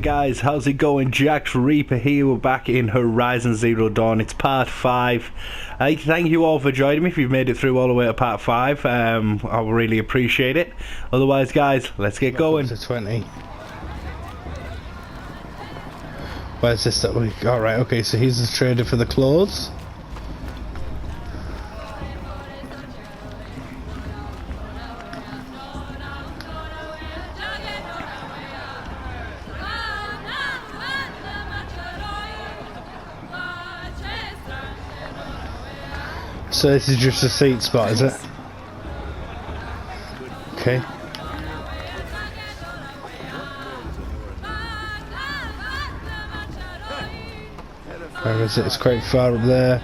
guys, how's it going? JaxxReaper here. We're back in Horizon Zero Dawn. It's part 5. Thank you all for joining me. If you've made it through all the way to part 5, I really appreciate it. Otherwise, guys, let's get going. To 20. Where's this that we... Alright, okay, so he's the trader for the clothes. So this is just a seat spot, is it? Okay. Where is it? It's quite far up there.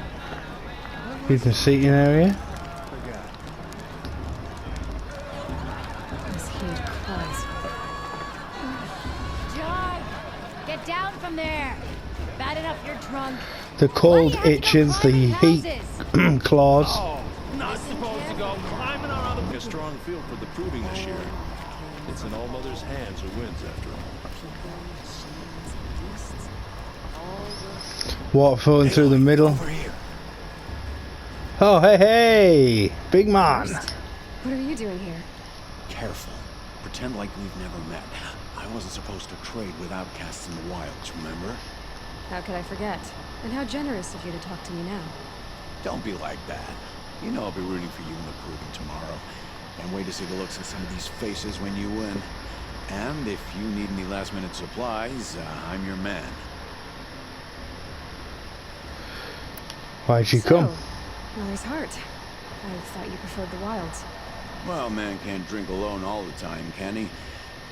Here's the seating area. John, get down from there. Bad enough you're drunk. The cold itches, the heat claws. Oh, not supposed to go climbing on other. A strong feel for the proving this year. It's in All Mother's hands who wins after all. Water flowing through the middle. Oh, hey, big man. What are you doing here? Careful. Pretend like we've never met. I wasn't supposed to trade with outcasts in the wilds, remember? How could I forget? And how generous of you to talk to me now. Don't be like that. You know I'll be rooting for you in the proving tomorrow. Can't wait to see the looks on some of these faces when you win. And if you need any last-minute supplies, I'm your man. Why'd you come? Mother's heart. I thought you preferred the wilds. Well, man can't drink alone all the time, can he?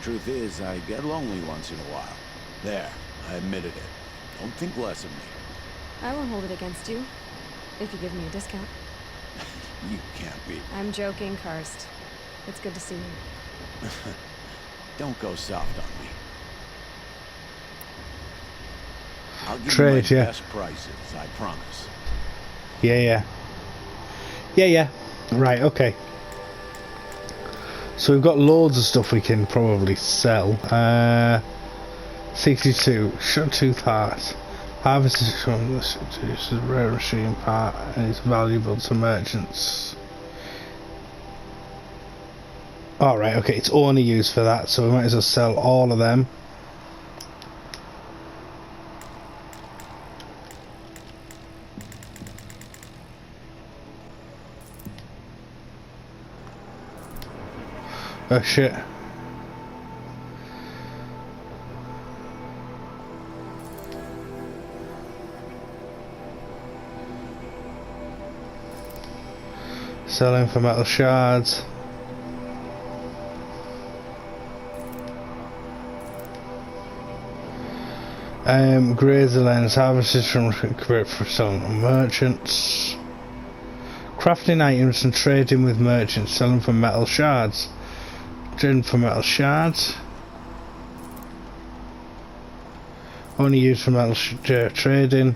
Truth is, I get lonely once in a while. There, I admitted it. Don't think less of me. I won't hold it against you, if you give me a discount. You can't be. I'm joking, Karst. It's good to see you. Don't go soft on me. I'll give Trade, you my yeah. best prices, I promise. Yeah. Right, okay. So we've got loads of stuff we can probably sell. 62. Shut-tooth heart. Harvest is from this is a rare machine part and it's valuable to merchants. Alright, okay, it's only used for that, so we might as well sell all of them. Oh shit. Selling for metal shards. Grazer lens harvested from for selling to merchants. Crafting items and trading with merchants, selling for metal shards. Trading for metal shards. Only used for metal trading.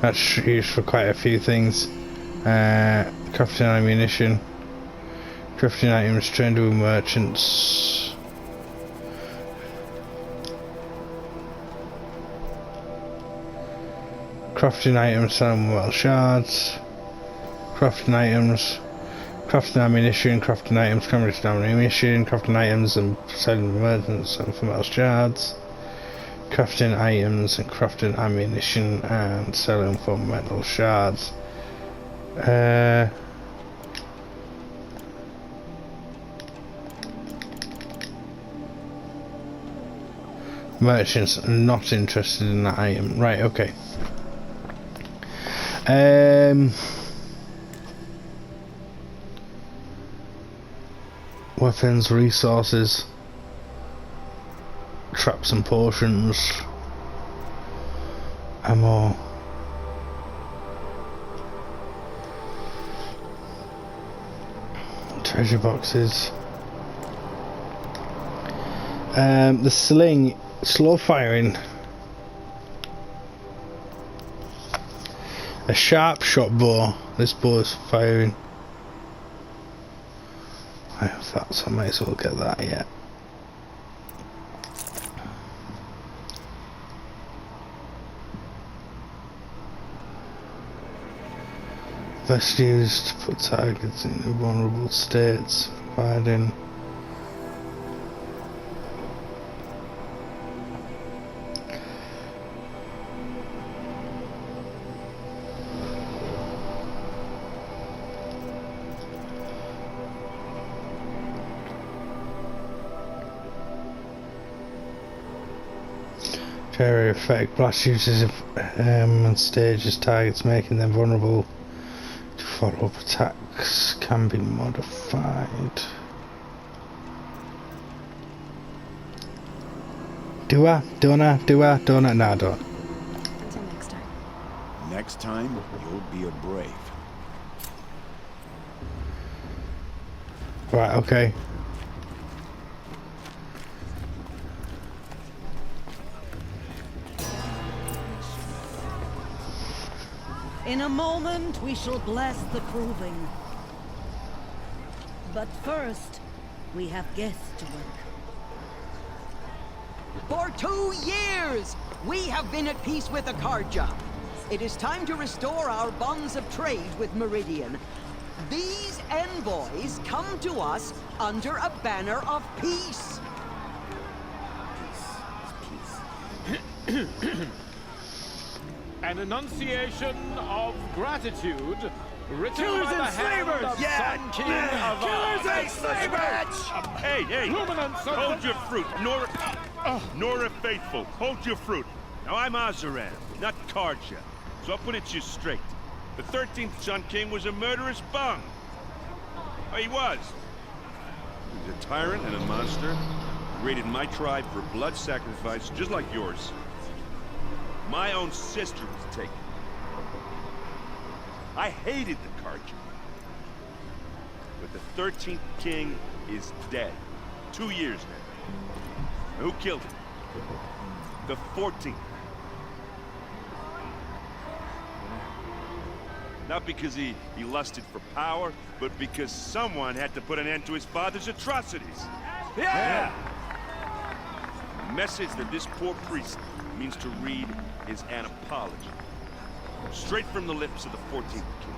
That's used for quite a few things. Crafting ammunition. Crafting items traded with merchants. Crafting items selling metal shards. Crafting items. Crafting ammunition. Crafting items. Crafting ammunition. Crafting items and selling merchants selling for metal shards. Crafting items and crafting ammunition and selling for metal shards. Merchants not interested in that item. Right, okay. Weapons, resources, traps and potions, ammo. Treasure boxes. The sling, slow firing. A sharp shot bow. This bow is firing. I have that, so I might as well get that, yeah. best used to put targets into vulnerable states, providing area effect. Blast uses and stages targets, making them vulnerable to follow-up attacks. Can be modified. Do I? Don't I? Do I? Don't I? No, I don't. Until next time. Next time, you'll be a brave. Right, okay. In a moment, we shall bless the proving. But first, we have guests to welcome. For 2 years, we have been at peace with Akarja. It is time to restore our bonds of trade with Meridian. These envoys come to us under a banner of peace. An enunciation of gratitude written Killers by the and hand slavers! of Sun King of Killers and slavers! Hey, Luminance of hold the- your fruit. Nora Faithful, hold your fruit. Now, I'm Azaran, not Karja, so I'll put it to you straight. The 13th Sun King was a murderous bung. Oh, he was. He was a tyrant and a monster. Raided my tribe for blood sacrifice, just like yours. My own sister was taken. I hated the Karja. But the 13th King is dead. 2 years now. Who killed him? The 14th. Not because he lusted for power, but because someone had to put an end to his father's atrocities. Yeah! The message that this poor priest means to read is an apology. Straight from the lips of the 14th King.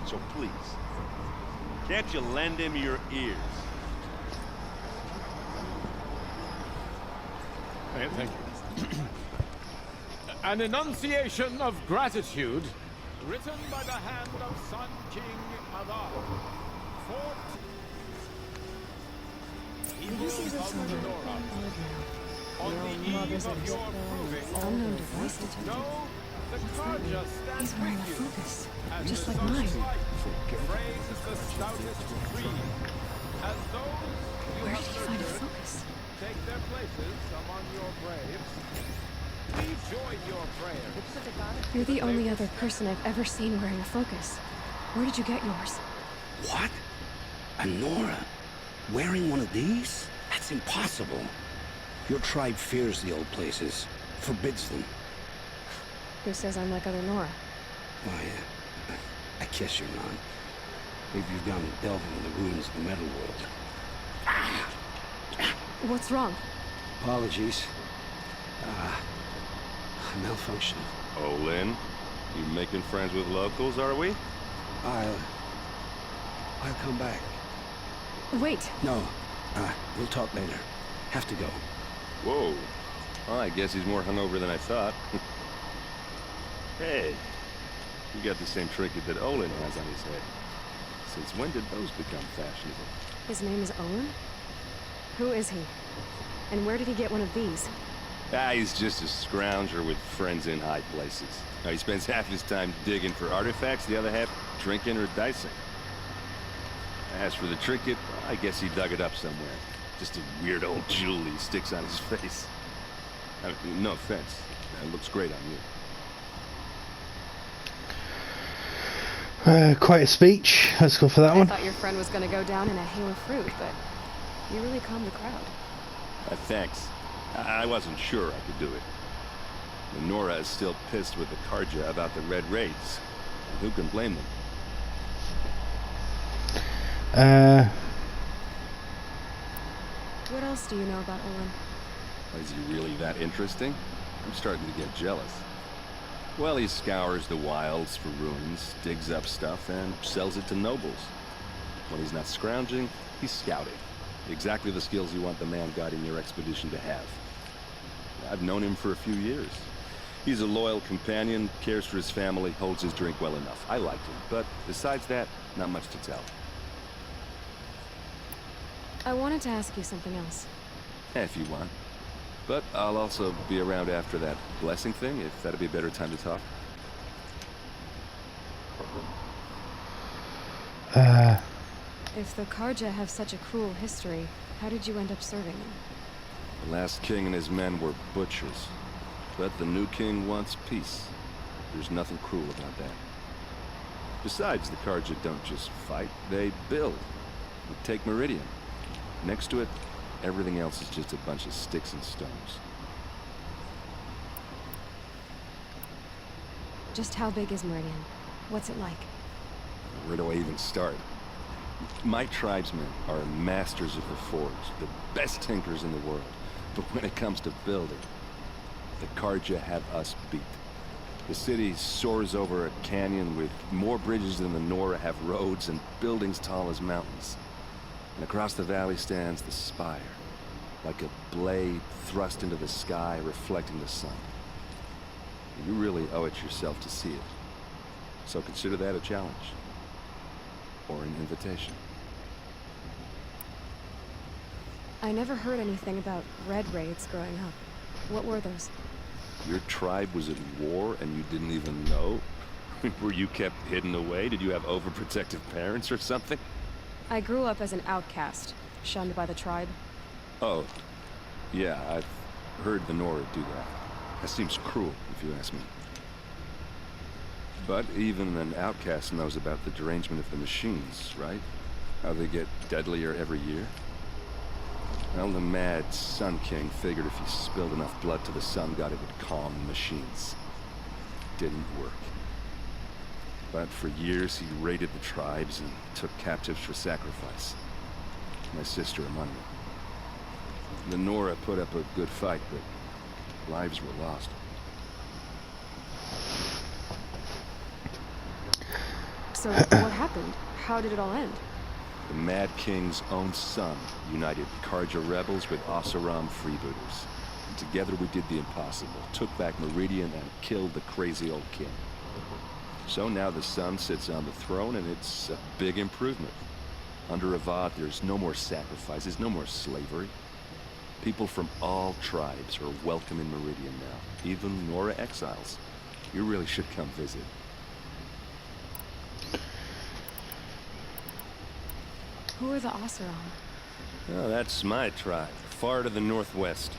So please, can't you lend him your ears? Thank you. An enunciation of gratitude written by the hand of Sun King Adar. This is a summer On the eve of your proving, unknown device detected. no, the Karja stands He's wearing a with you. focus, As just the like sun's mine. light Raises the stoutest tree. As those you Where have did he find a nurtured focus? take their places among your braves, we join your prayers. You're the only other person I've ever seen wearing a focus. Where did you get yours? What? A Nora? Wearing one of these? That's impossible. Your tribe fears the old places, forbids them. Who says I'm like other Nora? Why, I guess you're not. Maybe you've gone delving in the ruins of the metal world. What's wrong? Apologies. Malfunction. Oh, Lynn, you making friends with locals, are we? I'll come back. Wait, No, we'll talk later. Have to go. Whoa. Well, I guess he's more hungover than I thought. Hey, you got the same trinket that Olin has on his head. Since when did those become fashionable? his name is Owen? Who is he? And where did he get one of these? He's just a scrounger with friends in high places. Now, he spends half his time digging for artifacts, the other half drinking or dicing. As for the trinket, I guess he dug it up somewhere. Just a weird old jewel he sticks on his face. I mean, no offense. It looks great on you. Quite a speech. Let's go for that I one. thought your friend was gonna go down in a hail of fruit, but you really calmed the crowd. Thanks. I wasn't sure I could do it. And Nora is still pissed with the Karja about the Red Raids. And who can blame them? What else do you know about Olin? Is he really that interesting? I'm starting to get jealous. Well, he scours the wilds for ruins, digs up stuff, and sells it to nobles. When he's not scrounging, he's scouting. Exactly the skills you want the man guiding your expedition to have. I've known him for a few years. He's a loyal companion, cares for his family, holds his drink well enough. I like him, but besides that, not much to tell. I wanted to ask you something else. If you want. But I'll also be around after that blessing thing, if that'd be a better time to talk. If the Karja have such a cruel history, how did you end up serving them? The last king and his men were butchers. But the new king wants peace. There's nothing cruel about that. Besides, the Karja don't just fight, they build. Take Meridian. Next to it, everything else is just a bunch of sticks and stones. Just how big is Meridian? What's it like? Where do I even start? My tribesmen are masters of the forge, the best tinkers in the world. But when it comes to building, the Karja have us beat. The city soars over a canyon with more bridges than the Nora have roads and buildings tall as mountains. And across the valley stands the spire, like a blade thrust into the sky reflecting the sun. You really owe it yourself to see it. So consider that a challenge. Or an invitation. I never heard anything about red raids growing up. What were those? Your tribe was at war and you didn't even know? Were you kept hidden away? Did you have overprotective parents or something? I grew up as an outcast, shunned by the tribe. Oh, yeah, I've heard the Nora do that. That seems cruel, if you ask me. But even an outcast knows about the derangement of the machines, right? How they get deadlier every year? Well, the mad Sun King figured if he spilled enough blood to the Sun God, it would calm the machines. Didn't work. But for years, he raided the tribes and took captives for sacrifice. My sister among them. The Nora put up a good fight, but lives were lost. So, what happened? How did it all end? The Mad King's own son united Karja rebels with Oseram freebooters. And together we did the impossible, took back Meridian and killed the crazy old king. So now the son sits on the throne and it's a big improvement. Under Avad, there's no more sacrifices, no more slavery. People from all tribes are welcome in Meridian now, even Nora exiles. You really should come visit. Who are the Oseram? Oh, that's my tribe, far to the northwest.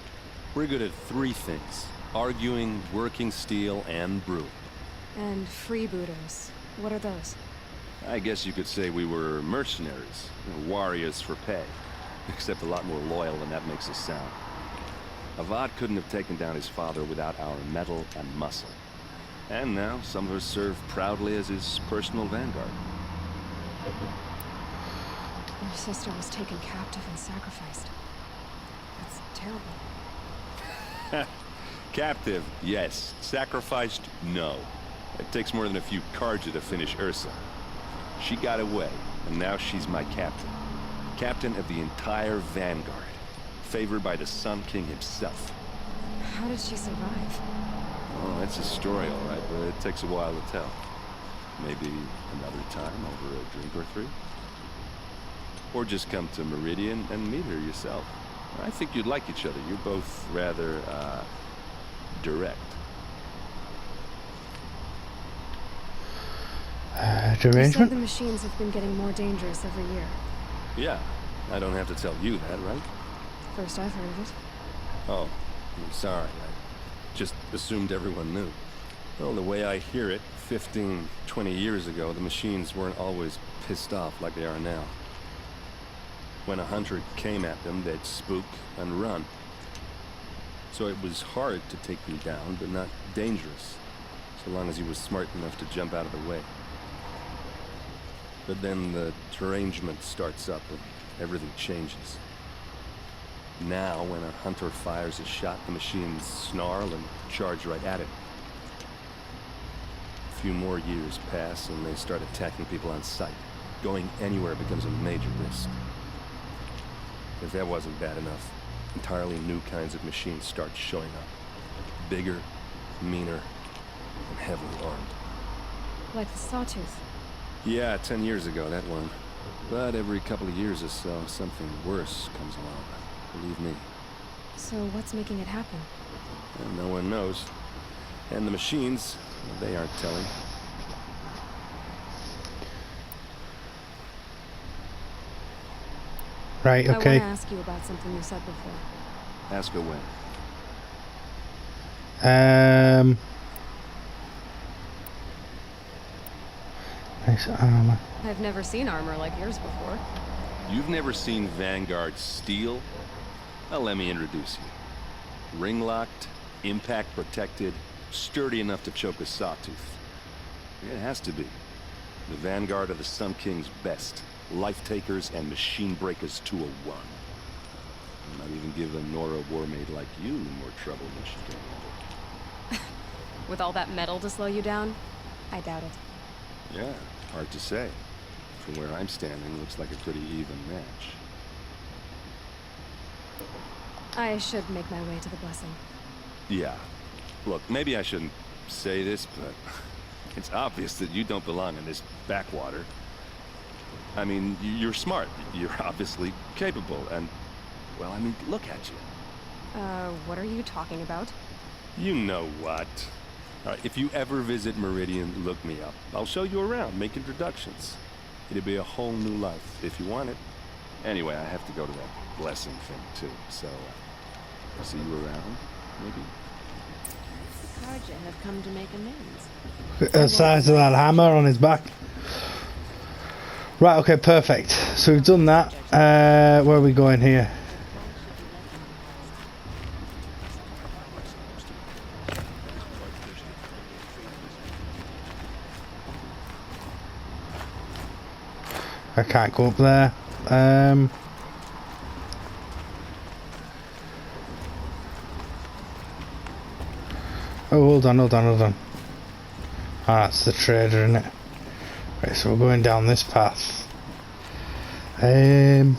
We're good at three things: arguing, working steel, and brewing. And freebooters. What are those? I guess you could say we were mercenaries, warriors for pay. Except a lot more loyal than that makes us sound. Avad couldn't have taken down his father without our metal and muscle. And now some of us serve proudly as his personal vanguard. Your sister was taken captive and sacrificed. That's terrible. Captive, yes. Sacrificed, no. It takes more than a few Karja to finish Ursa. She got away, and now she's my captain. Captain of the entire vanguard. Favored by the Sun King himself. How did she survive? Oh, that's a story, all right, but it takes a while to tell. Maybe another time over a drink or three? Or just come to Meridian and meet her yourself. I think you'd like each other. You're both rather, direct. You said the machines have been getting more dangerous every year. Yeah, I don't have to tell you that, right? First I've heard of it. Oh, I'm sorry. I just assumed everyone knew. Well, the way I hear it, 15, 20 years ago, the machines weren't always pissed off like they are now. When a hunter came at them, they'd spook and run. So it was hard to take them down, but not dangerous, so long as he was smart enough to jump out of the way. But then the derangement starts up and everything changes. Now, when a hunter fires a shot, the machines snarl and charge right at it. few more years pass and they start attacking people on sight. Going anywhere becomes a major risk. If that wasn't bad enough, entirely new kinds of machines start showing up. Bigger, meaner, and heavily armed. Like the Sawtooth. Yeah, 10 years ago, that one. But every couple of years or so, something worse comes along. Believe me. So what's making it happen? Well, no one knows. And the machines, well, they aren't telling. Right, okay. I want to ask you about something you said before. Ask away. Nice armor. I've never seen armor like yours before. You've never seen Vanguard steel? Well, let me introduce you. Ring-locked, impact-protected, sturdy enough to choke a sawtooth. It has to be. The Vanguard of the Sun King's best. Life-takers and machine breakers to a one. Not even give a Nora warmaid like you more trouble than she can handle. With all that metal to slow you down? I doubt it. Yeah, hard to say. From where I'm standing, looks like a pretty even match. I should make my way to the blessing. Yeah. Look, maybe I shouldn't say this, but it's obvious that you don't belong in this backwater. I mean, you're smart. You're obviously capable, and, well, I mean, look at you. What are you talking about? You know what. All right, if you ever visit Meridian, look me up. I'll show you around, make introductions. It'll be a whole new life, if you want it. Anyway, I have to go to that blessing thing, too, so, I'll see you around, maybe. Karja have come to make amends. Look at the size of that hammer on his back. Right, okay, perfect. So we've done that. Where are we going here? I can't go up there. Oh, hold on. Ah, that's the trader, isn't it? Right, so we're going down this path. I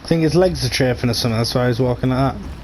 think his legs are chafing or something, that's why he's walking like that.